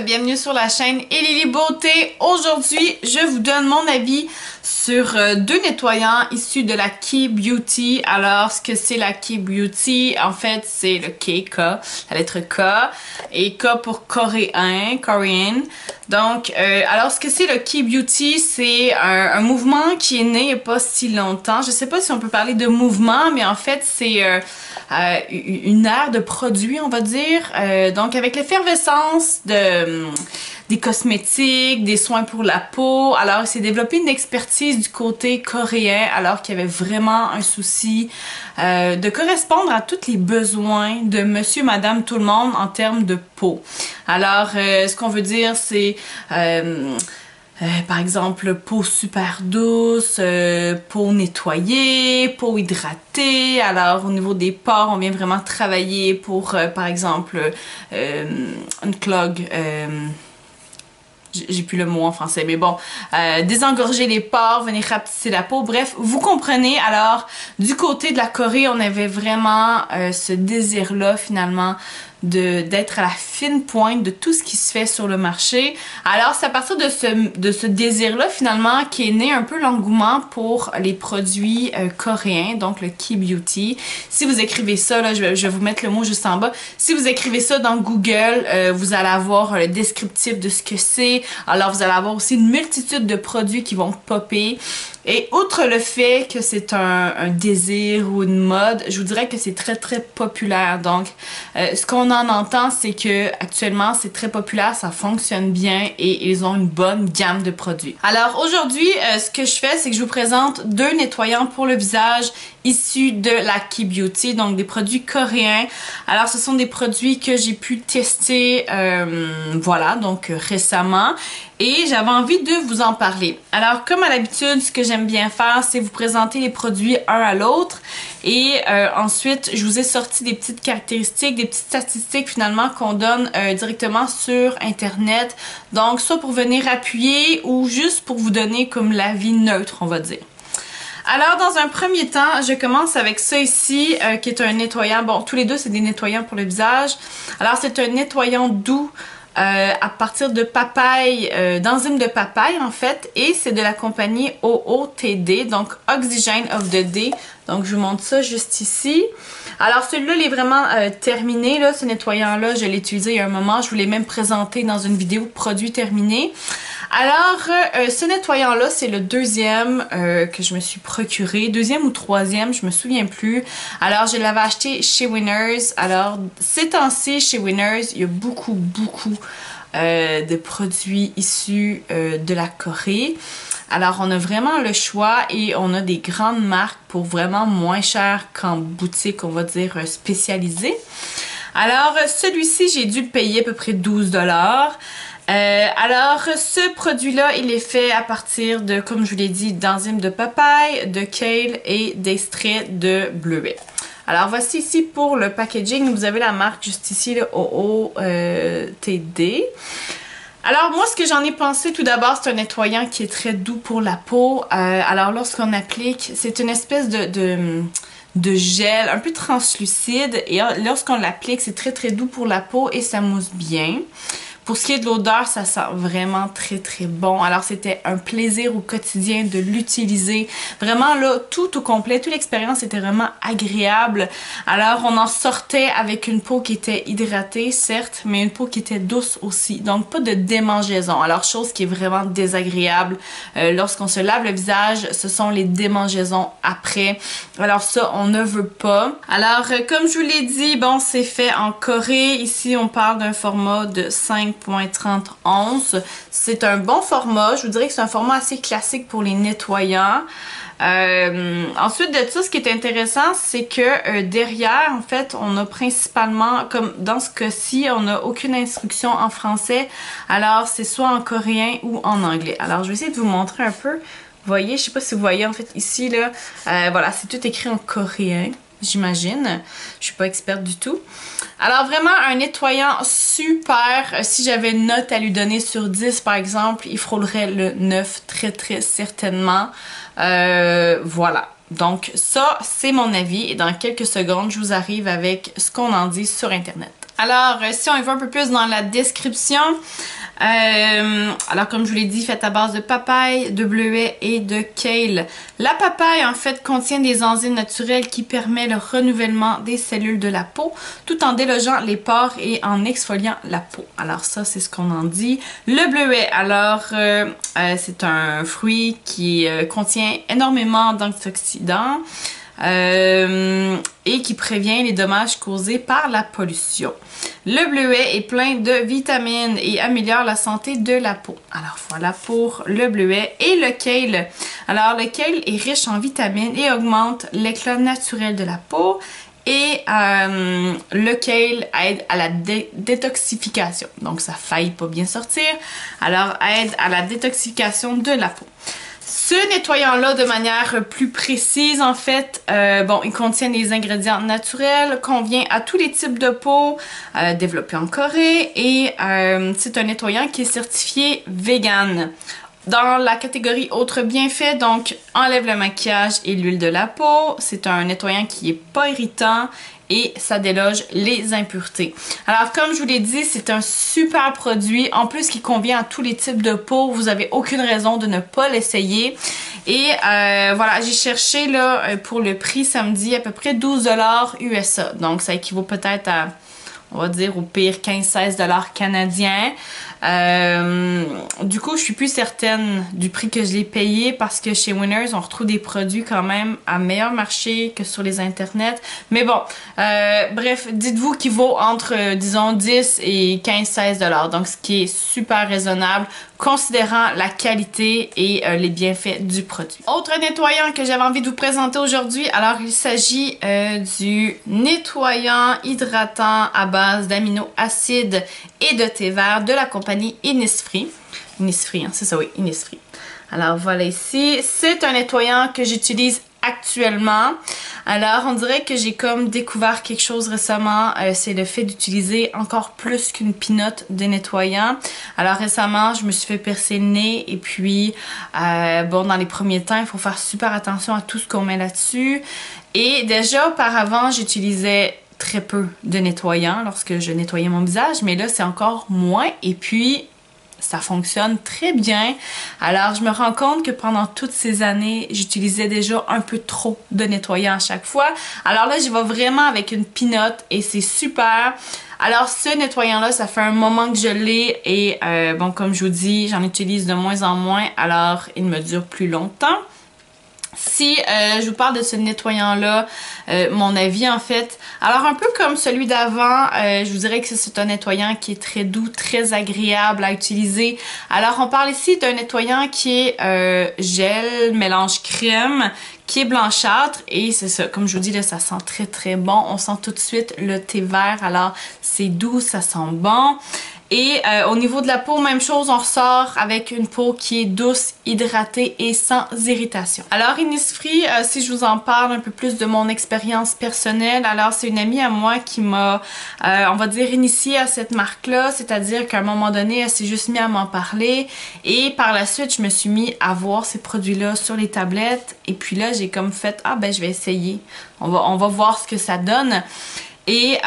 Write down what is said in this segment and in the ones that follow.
bienvenue sur la chaîne Elili Beauté. Aujourd'hui, je vous donne mon avis sur deux nettoyants issus de la Key Beauty. Alors, ce que c'est la Key Beauty, en fait, c'est le K, la lettre K, et K pour coréen, Korean. Donc, alors ce que c'est le Key Beauty, c'est un mouvement qui est né il n'y a pas si longtemps. Je sais pas si on peut parler de mouvement, mais en fait, c'est une ère de produits, on va dire. Donc, avec l'effervescence des cosmétiques, des soins pour la peau. Alors, il s'est développé une expertise du côté coréen, alors qu'il y avait vraiment un souci de correspondre à tous les besoins de monsieur, madame, tout le monde en termes de peau. Alors, ce qu'on veut dire, c'est... par exemple, peau super douce, peau nettoyée, peau hydratée. Alors, au niveau des pores, on vient vraiment travailler pour, par exemple, une clog... j'ai plus le mot en français, mais bon, désengorger les pores, venir rapetisser la peau, bref, vous comprenez. Alors, du côté de la Corée, on avait vraiment ce désir-là, finalement, d'être à la fine pointe de tout ce qui se fait sur le marché. Alors, c'est à partir de ce désir-là, finalement, qui est né un peu l'engouement pour les produits coréens, donc le Key Beauty. Si vous écrivez ça, là, je vais vous mettre le mot juste en bas. Si vous écrivez ça dans Google, vous allez avoir le descriptif de ce que c'est. Alors, vous allez avoir aussi une multitude de produits qui vont popper. Et outre le fait que c'est un désir ou une mode, je vous dirais que c'est très très populaire. Donc, ce qu'on en entend, c'est que actuellement c'est très populaire, ça fonctionne bien et ils ont une bonne gamme de produits. Alors aujourd'hui, ce que je fais, c'est que je vous présente deux nettoyants pour le visage issus de la Key Beauty, donc des produits coréens. Alors ce sont des produits que j'ai pu tester, voilà, donc récemment. Et j'avais envie de vous en parler. Alors, comme à l'habitude, ce que j'aime bien faire, c'est vous présenter les produits un à l'autre. Et ensuite, je vous ai sorti des petites caractéristiques, des petites statistiques finalement qu'on donne directement sur Internet. Donc, soit pour venir appuyer ou juste pour vous donner comme l'avis neutre, on va dire. Alors, dans un premier temps, je commence avec ça ici, qui est un nettoyant. Bon, tous les deux, c'est des nettoyants pour le visage. Alors, c'est un nettoyant doux. À partir de papaye, d'enzymes de papaye en fait, et c'est de la compagnie OOTD, donc Oxygen of the Day. Donc je vous montre ça juste ici. Alors celui-là, il est vraiment terminé, là, ce nettoyant-là, je l'ai utilisé il y a un moment, je vous l'ai même présenté dans une vidéo produit terminé. Alors, ce nettoyant-là, c'est le deuxième que je me suis procuré. Deuxième ou troisième, je me souviens plus. Alors, je l'avais acheté chez Winners. Alors, ces temps-ci, chez Winners, il y a beaucoup de produits issus de la Corée. Alors, on a vraiment le choix et on a des grandes marques pour vraiment moins cher qu'en boutique, on va dire, spécialisée. Alors, celui-ci, j'ai dû le payer à peu près 12 $. Alors, ce produit-là, il est fait à partir de, comme je vous l'ai dit, d'enzymes de papaye, de kale et d'extraits de bleuet. Alors, voici ici pour le packaging. Vous avez la marque juste ici, le OOTD. Alors, moi, ce que j'en ai pensé, tout d'abord, c'est un nettoyant qui est très doux pour la peau. Alors, lorsqu'on applique, c'est une espèce de gel un peu translucide. Et lorsqu'on l'applique, c'est très très doux pour la peau et ça mousse bien. Pour ce qui est de l'odeur, ça sent vraiment très très bon. Alors c'était un plaisir au quotidien de l'utiliser. Vraiment là, tout au complet, toute l'expérience était vraiment agréable. Alors on en sortait avec une peau qui était hydratée, certes, mais une peau qui était douce aussi. Donc pas de démangeaison. Alors chose qui est vraiment désagréable lorsqu'on se lave le visage, ce sont les démangeaisons après. Alors ça, on ne veut pas. Alors comme je vous l'ai dit, bon, c'est fait en Corée. Ici, on parle d'un format de 5.30 C'est un bon format. Je vous dirais que c'est un format assez classique pour les nettoyants. Ensuite de ça, ce qui est intéressant, c'est que derrière, en fait, on a principalement, comme dans ce cas-ci, on n'a aucune instruction en français. Alors, c'est soit en coréen ou en anglais. Alors, je vais essayer de vous montrer un peu. Vous voyez, je sais pas si vous voyez, en fait, ici, là, voilà, c'est tout écrit en coréen. J'imagine. Je suis pas experte du tout. Alors vraiment un nettoyant super. Si j'avais une note à lui donner sur 10 par exemple, il frôlerait le 9 très très certainement. Voilà. Donc ça, c'est mon avis et dans quelques secondes, je vous arrive avec ce qu'on en dit sur Internet. Alors, si on y va un peu plus dans la description, alors comme je vous l'ai dit, faite à base de papaye, de bleuet et de kale. La papaye en fait contient des enzymes naturelles qui permettent le renouvellement des cellules de la peau tout en délogeant les pores et en exfoliant la peau. Alors ça c'est ce qu'on en dit. Le bleuet, alors c'est un fruit qui contient énormément d'antioxydants. Et qui prévient les dommages causés par la pollution. Le bleuet est plein de vitamines et améliore la santé de la peau. Alors voilà pour le bleuet. Et le kale. Alors le kale est riche en vitamines et augmente l'éclat naturel de la peau. Et le kale aide à la détoxification. Donc ça faille pas bien sortir. Alors aide à la détoxification de la peau. Ce nettoyant-là, de manière plus précise, en fait, bon, il contient des ingrédients naturels, convient à tous les types de peau, développé en Corée, et c'est un nettoyant qui est certifié vegan. Dans la catégorie autres bienfaits, donc enlève le maquillage et l'huile de la peau. C'est un nettoyant qui est pas irritant et ça déloge les impuretés. Alors comme je vous l'ai dit, c'est un super produit, en plus qui convient à tous les types de peau. Vous avez aucune raison de ne pas l'essayer. Et voilà, j'ai cherché là pour le prix samedi à peu près 12$ USA. Donc ça équivaut peut-être à, on va dire au pire 15-16$ canadiens. Du coup, je suis plus certaine du prix que je l'ai payé parce que chez Winners, on retrouve des produits quand même à meilleur marché que sur les internets. Mais bon, bref, dites-vous qu'il vaut entre, disons, 10 et 15-16$. Donc, ce qui est super raisonnable considérant la qualité et les bienfaits du produit. Autre nettoyant que j'avais envie de vous présenter aujourd'hui, alors il s'agit du nettoyant hydratant à base d'aminoacides et de thé vert de la compagnie Innisfree. Innisfree, hein, c'est ça, oui, Innisfree. Alors voilà ici, c'est un nettoyant que j'utilise actuellement. Alors, on dirait que j'ai comme découvert quelque chose récemment, c'est le fait d'utiliser encore plus qu'une pinotte de nettoyant. Alors récemment, je me suis fait percer le nez et puis, bon, dans les premiers temps, il faut faire super attention à tout ce qu'on met là-dessus. Et déjà, auparavant, j'utilisais très peu de nettoyant lorsque je nettoyais mon visage, mais là, c'est encore moins. Et puis, ça fonctionne très bien. Alors, je me rends compte que pendant toutes ces années, j'utilisais déjà un peu trop de nettoyant à chaque fois. Alors là, j'y vais vraiment avec une pinotte et c'est super. Alors, ce nettoyant-là, ça fait un moment que je l'ai et bon, comme je vous dis, j'en utilise de moins en moins. Alors, il me dure plus longtemps. Si je vous parle de ce nettoyant-là, mon avis en fait, alors un peu comme celui d'avant, je vous dirais que c'est un nettoyant qui est très doux, très agréable à utiliser. Alors on parle ici d'un nettoyant qui est gel, mélange crème, qui est blanchâtre et c'est ça, comme je vous dis là, ça sent très très bon. On sent tout de suite le thé vert, alors c'est doux, ça sent bon. Et au niveau de la peau, même chose, on ressort avec une peau qui est douce, hydratée et sans irritation. Alors Innisfree, si je vous en parle un peu plus de mon expérience personnelle, alors c'est une amie à moi qui m'a, on va dire, initiée à cette marque-là, c'est-à-dire qu'à un moment donné, elle s'est juste mise à m'en parler et par la suite, je me suis mis à voir ces produits-là sur les tablettes et puis là, j'ai comme fait, ah ben je vais essayer, on va voir ce que ça donne. Et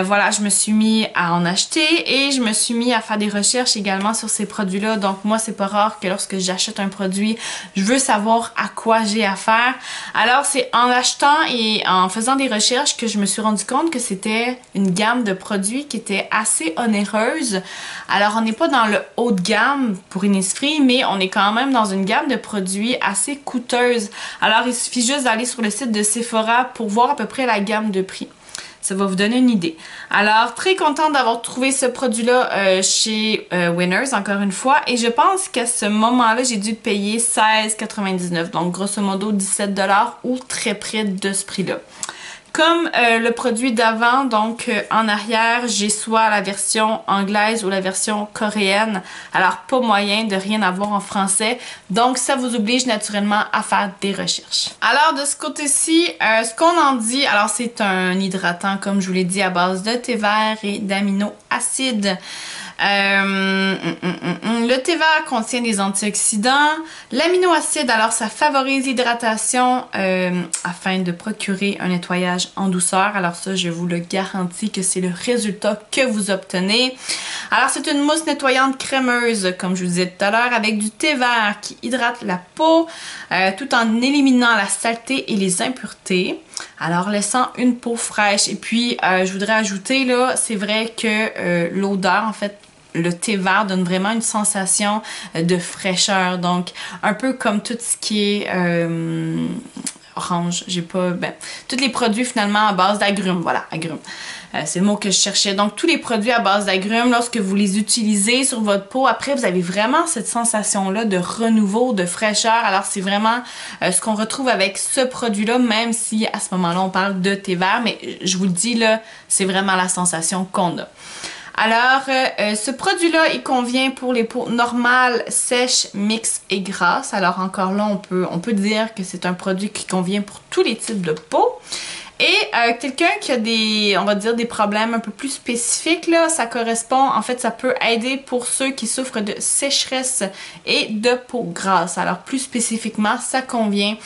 voilà, je me suis mis à en acheter et je me suis mis à faire des recherches également sur ces produits-là. Donc moi, c'est pas rare que lorsque j'achète un produit, je veux savoir à quoi j'ai affaire. Alors c'est en achetant et en faisant des recherches que je me suis rendu compte que c'était une gamme de produits qui était assez onéreuse. Alors on n'est pas dans le haut de gamme pour Innisfree, mais on est quand même dans une gamme de produits assez coûteuse. Alors il suffit juste d'aller sur le site de Sephora pour voir à peu près la gamme de prix. Ça va vous donner une idée. Alors, très contente d'avoir trouvé ce produit-là chez Winners, encore une fois. Et je pense qu'à ce moment-là, j'ai dû payer 16,99$. Donc, grosso modo, 17$ ou très près de ce prix-là. Comme le produit d'avant, donc en arrière, j'ai soit la version anglaise ou la version coréenne. Alors, pas moyen de rien avoir en français. Donc, ça vous oblige naturellement à faire des recherches. Alors, de ce côté-ci, ce qu'on en dit, alors c'est un hydratant, comme je vous l'ai dit, à base de thé vert et d'aminoacides. Le thé vert contient des antioxydants. L'aminoacide, alors ça favorise l'hydratation afin de procurer un nettoyage en douceur. Alors ça, je vous le garantis que c'est le résultat que vous obtenez. Alors c'est une mousse nettoyante crémeuse, comme je vous disais tout à l'heure, avec du thé vert qui hydrate la peau tout en éliminant la saleté et les impuretés. Alors laissant une peau fraîche. Et puis je voudrais ajouter là, c'est vrai que l'odeur en fait, le thé vert donne vraiment une sensation de fraîcheur. Donc un peu comme tout ce qui est orange, j'ai pas... tous les produits finalement à base d'agrumes, voilà, agrumes. C'est le mot que je cherchais. Donc, tous les produits à base d'agrumes, lorsque vous les utilisez sur votre peau, après, vous avez vraiment cette sensation-là de renouveau, de fraîcheur. Alors, c'est vraiment ce qu'on retrouve avec ce produit-là, même si à ce moment-là, on parle de thé vert. Mais je vous le dis, là, c'est vraiment la sensation qu'on a. Alors, ce produit-là, il convient pour les peaux normales, sèches, mixtes et grasses. Alors, encore là, on peut dire que c'est un produit qui convient pour tous les types de peau. Et quelqu'un qui a des, on va dire, des problèmes un peu plus spécifiques, là, ça correspond, en fait, ça peut aider pour ceux qui souffrent de sécheresse et de peau grasse. Alors, plus spécifiquement, ça convient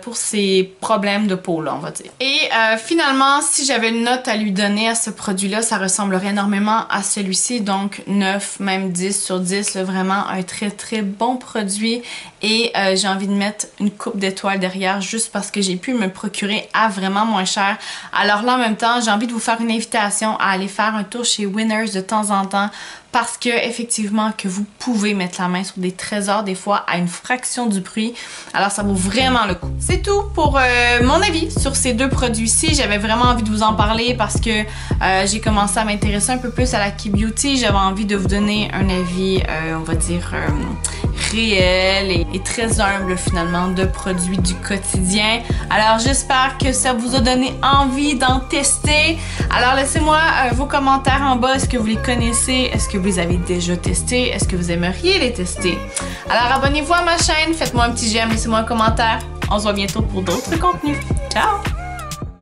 pour ces problèmes de peau-là, on va dire. Et finalement, si j'avais une note à lui donner à ce produit-là, ça ressemblerait énormément à celui-ci, donc 9, même 10 sur 10, là, vraiment un très très bon produit. Et j'ai envie de mettre une coupe d'étoiles derrière juste parce que j'ai pu me procurer à vraiment moins cher. Alors là, en même temps, j'ai envie de vous faire une invitation à aller faire un tour chez Winners de temps en temps parce que effectivement que vous pouvez mettre la main sur des trésors des fois à une fraction du prix. Alors ça vaut vraiment le coup. C'est tout pour mon avis sur ces deux produits-ci. J'avais vraiment envie de vous en parler parce que j'ai commencé à m'intéresser un peu plus à la K-Beauty. J'avais envie de vous donner un avis, on va dire, réel et très humble finalement de produits du quotidien. Alors j'espère que ça vous a donné envie d'en tester. Alors laissez-moi vos commentaires en bas. Est-ce que vous les connaissez? Est-ce que vous les avez déjà testés? Est-ce que vous aimeriez les tester? Alors abonnez-vous à ma chaîne, faites-moi un petit j'aime, laissez-moi un commentaire. On se voit bientôt pour d'autres contenus. Ciao!